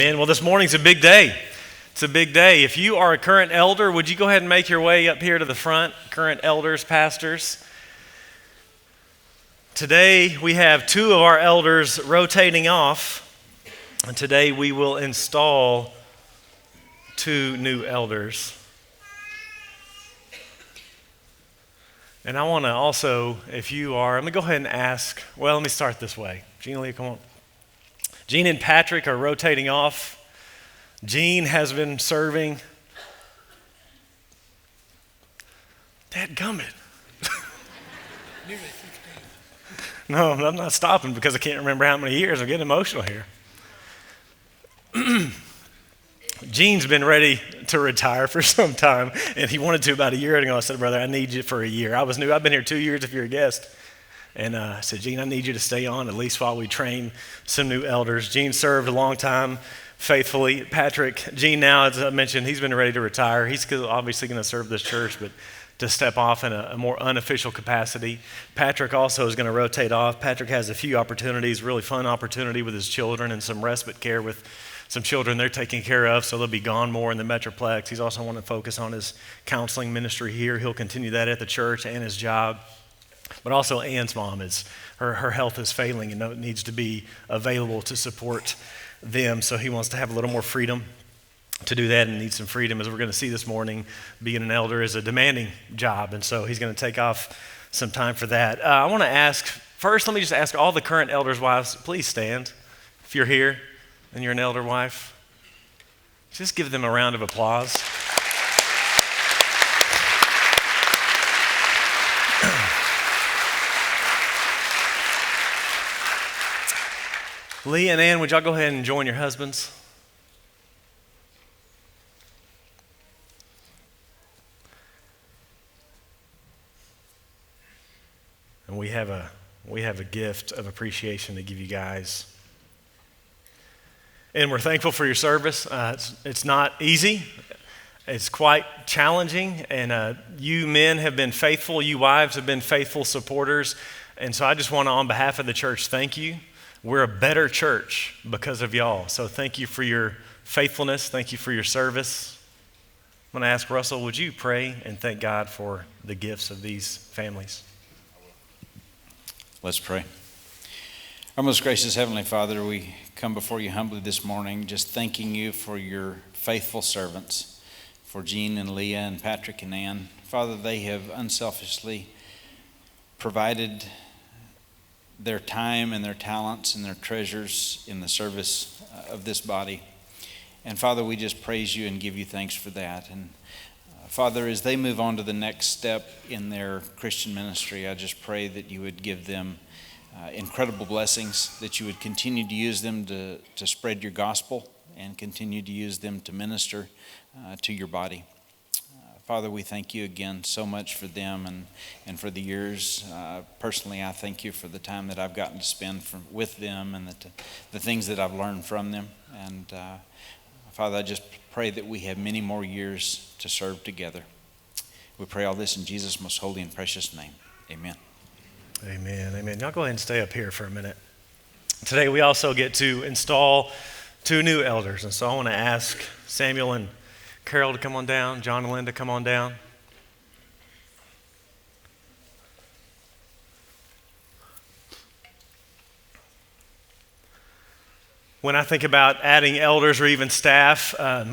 Amen. Well, this morning's a big day. It's a big day. If you are a current elder, would you go ahead and make your way up here to the front? Current elders, pastors. Today we have two of our elders rotating off, and today we will install two new elders. And I want to also, if you are, let me go ahead and ask, well, let me start this way. Gene, Leah, come on. Gene and Patrick are rotating off. Gene has been serving. Dadgummit. No, I'm not stopping because I can't remember how many years. I'm getting emotional here. Gene's been ready to retire for some time, and he wanted to about a year ago. I said, brother, I need you for a year. I was new. I've been here 2 years if you're a guest. And I said, Gene, I need you to stay on at least while we train some new elders. Gene served a long time faithfully. Patrick, Gene now, as I mentioned, he's been ready to retire. He's obviously going to serve this church, but to step off in a more unofficial capacity. Patrick also is going to rotate off. Patrick has a few opportunities, really fun opportunity with his children and some respite care with some children they're taking care of, so they'll be gone more in the Metroplex. He's also want to focus on his counseling ministry here. He'll continue that at the church and his job. But also Ann's mom, her health is failing and needs to be available to support them. So he wants to have a little more freedom to do that and needs some freedom. As we're going to see this morning, being an elder is a demanding job. And so he's going to take off some time for that. I want to ask, first, let me just ask all the current elders' wives, please stand. If you're here and you're an elder wife, just give them a round of applause. Lee and Ann, would y'all go ahead and join your husbands? And we have a gift of appreciation to give you guys. And we're thankful for your service. It's not easy. It's quite challenging. And you men have been faithful. You wives have been faithful supporters. And so I just want to, on behalf of the church, thank you. We're a better church because of y'all. So thank you for your faithfulness. Thank you for your service. I'm going to ask Russell, would you pray and thank God for the gifts of these families? Let's pray. Our most gracious Heavenly Father, we come before you humbly this morning, just thanking you for your faithful servants, for Gene and Leah and Patrick and Ann. Father, they have unselfishly provided their time and their talents and their treasures in the service of this body. And Father, we just praise you and give you thanks for that. And Father, as they move on to the next step in their Christian ministry, I just pray that you would give them incredible blessings, that you would continue to use them to spread your gospel and continue to use them to minister to your body. Father, we thank you again so much for them and for the years. Personally, I thank you for the time that I've gotten to spend with them and the things that I've learned from them. And Father, I just pray that we have many more years to serve together. We pray all this in Jesus' most holy and precious name. Amen. Amen. Amen. Y'all go ahead and stay up here for a minute. Today we also get to install two new elders. And so I want to ask Samuel and Carol to come on down, John and Linda, come on down. When I think about adding elders or even staff, a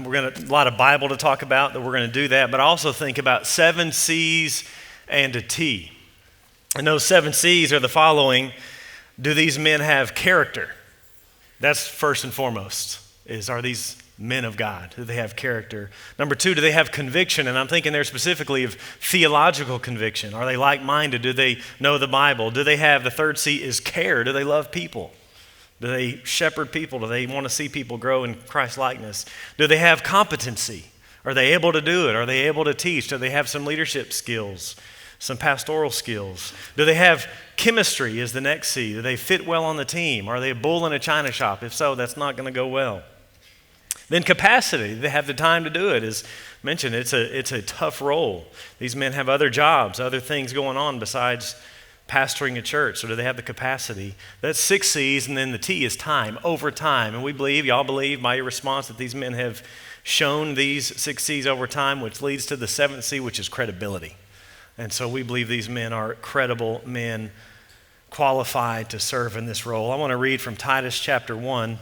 lot of Bible to talk about, that we're going to do that, but I also think about 7 C's and a T. And those 7 C's are the following. Do these men have character? That's first and foremost, are these men of God? Do they have character? Number 2, do they have conviction? And I'm thinking there specifically of theological conviction. Are they like-minded? Do they know the Bible? Do they have, the third C is care. Do they love people? Do they shepherd people? Do they want to see people grow in Christ's likeness? Do they have competency? Are they able to do it? Are they able to teach? Do they have some leadership skills, some pastoral skills? Do they have chemistry is the next C? Do they fit well on the team? Are they a bull in a china shop? If so, that's not going to go well. Then capacity, they have the time to do it. As mentioned, it's a tough role. These men have other jobs, other things going on besides pastoring a church? So do they have the capacity? That's 6 C's, and then the T is time, over time. And we believe, y'all believe by your response, that these men have shown these 6 C's over time, which leads to the 7th C, which is credibility. And so we believe these men are credible men qualified to serve in this role. I want to read from Titus chapter 1,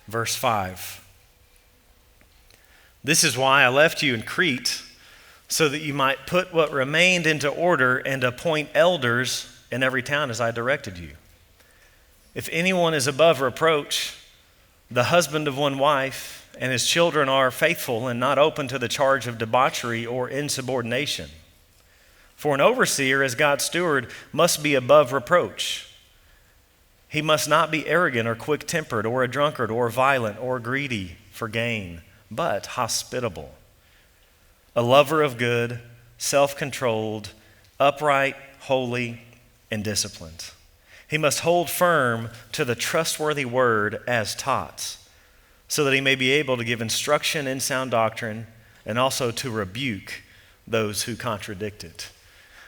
verse 5. This is why I left you in Crete, so that you might put what remained into order and appoint elders in every town as I directed you. If anyone is above reproach, the husband of one wife, and his children are faithful and not open to the charge of debauchery or insubordination. For an overseer, as God's steward, must be above reproach. He must not be arrogant or quick-tempered or a drunkard or violent or greedy for gain, but hospitable, a lover of good, self-controlled, upright, holy, and disciplined. He must hold firm to the trustworthy word as taught, so that he may be able to give instruction in sound doctrine and also to rebuke those who contradict it.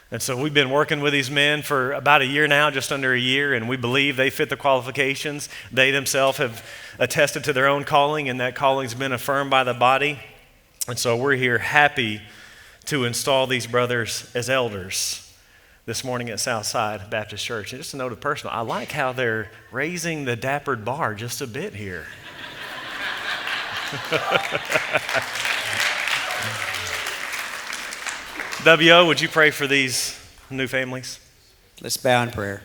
And so we've been working with these men for about a year now, just under a year, and we believe they fit the qualifications. They themselves have attested to their own calling, and that calling's been affirmed by the body. And so we're here happy to install these brothers as elders this morning at Southside Baptist Church. And just a note of personal, I like how they're raising the dappered bar just a bit here. W.O., would you pray for these new families? Let's bow in prayer.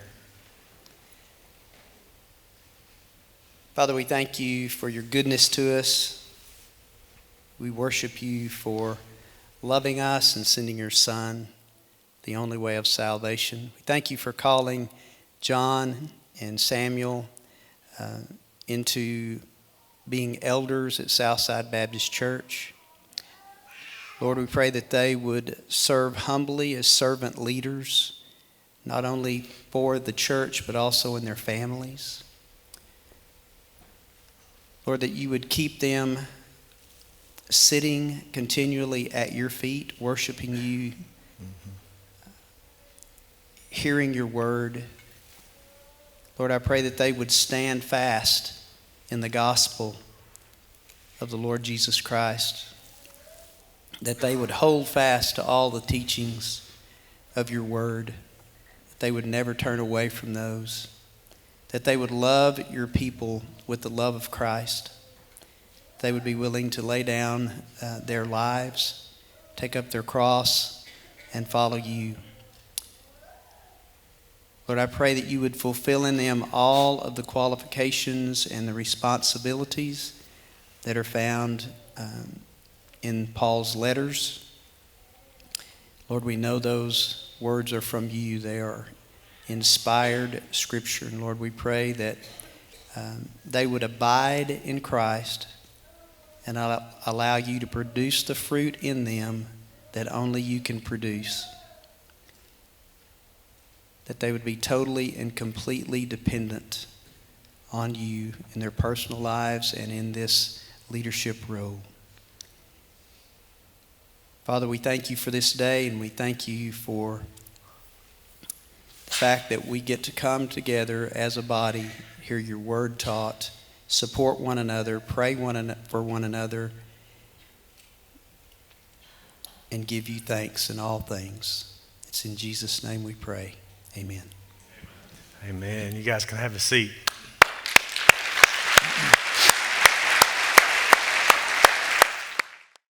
Father, we thank you for your goodness to us. We worship you for loving us and sending your Son, the only way of salvation. We thank you for calling John and Samuel into being elders at Southside Baptist Church. Lord, we pray that they would serve humbly as servant leaders, not only for the church, but also in their families. Lord, that you would keep them sitting continually at your feet, worshiping you, hearing your word. Lord, I pray that they would stand fast in the gospel of the Lord Jesus Christ, that they would hold fast to all the teachings of your word, that they would never turn away from those, that they would love your people with the love of Christ. They would be willing to lay down their lives, take up their cross, and follow you. Lord, I pray that you would fulfill in them all of the qualifications and the responsibilities that are found in Paul's letters. Lord, we know those words are from you. They are inspired scripture. And Lord, we pray that they would abide in Christ and allow you to produce the fruit in them that only you can produce. That they would be totally and completely dependent on you in their personal lives and in this leadership role. Father, we thank you for this day, and we thank you for the fact that we get to come together as a body, hear your word taught, support one another, pray for one another, and give you thanks in all things. It's in Jesus' name we pray. Amen. Amen. You guys can have a seat.